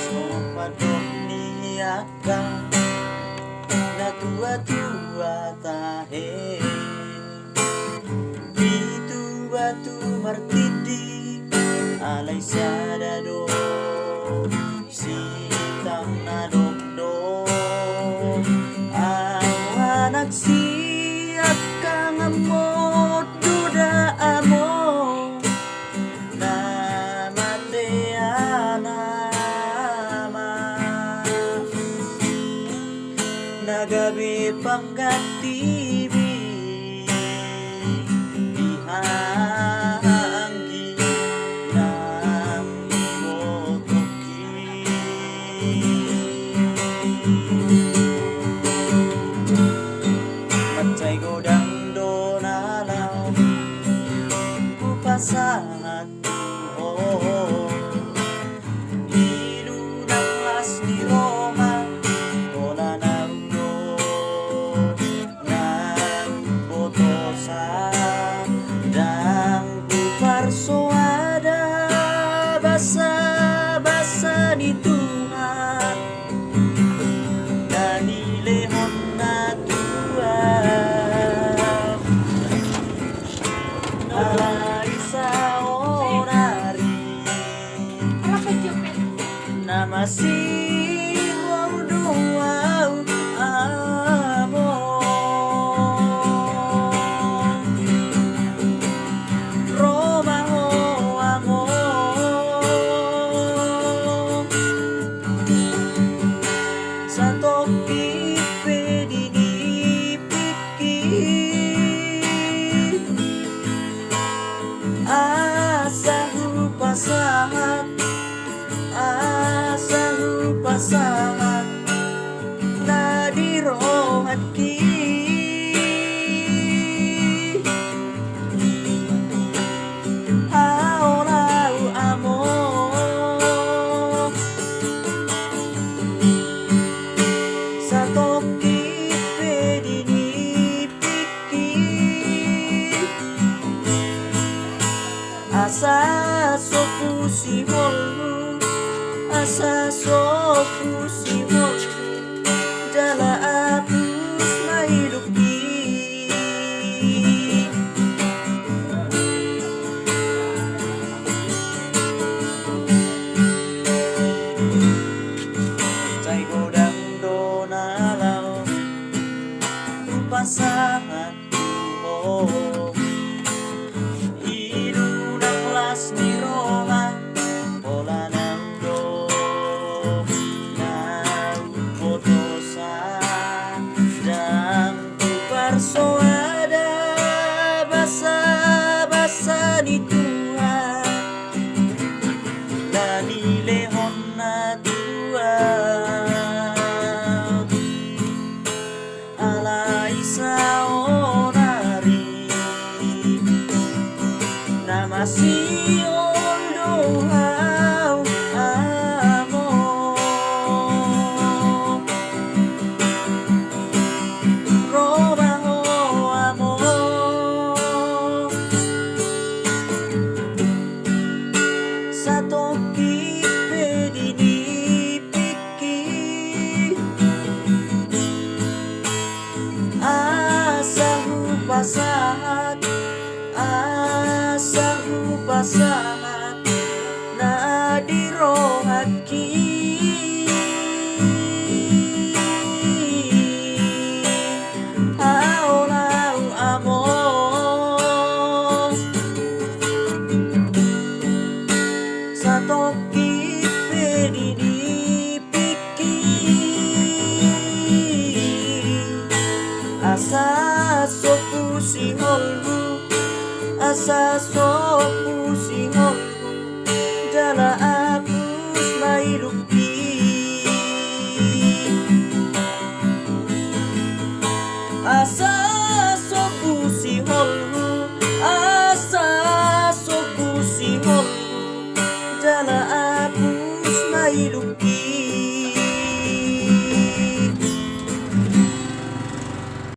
Sopadong niaga na tua-tua tahe itu batu martidi alay sadado sitang nadokdo awanak siap kang amot duda amo nagabi pangkatibi ihanggi ng imotoki matay godang donalaw upasahan tuho ilunang las ni Roma wala na persoada basa-basa di Tuhan dan ilehon na Tuhan alay sa orari na masihong duwaw amo sa topi pwede ipikit asa hupasahat na dirohat ki haolau amo sa toki pwede ipikit asa sopu si holmu asa sopu si holmu jala apus mailuki cai godang donalaw pasangan tuho ilunang las ni Roma wala nang do na upotosa dan persoada basa-basa di Tuhan dan ilehon na Tuhan alay sa orari na masihong duhaw amo Roma ho amo sa toki pwede ipikit asa hupasahat na dirohat ki haolau amo sa toki pwede ipikit asa sopu si holmu asa sopu si holmu jala apus mailuki asa sopu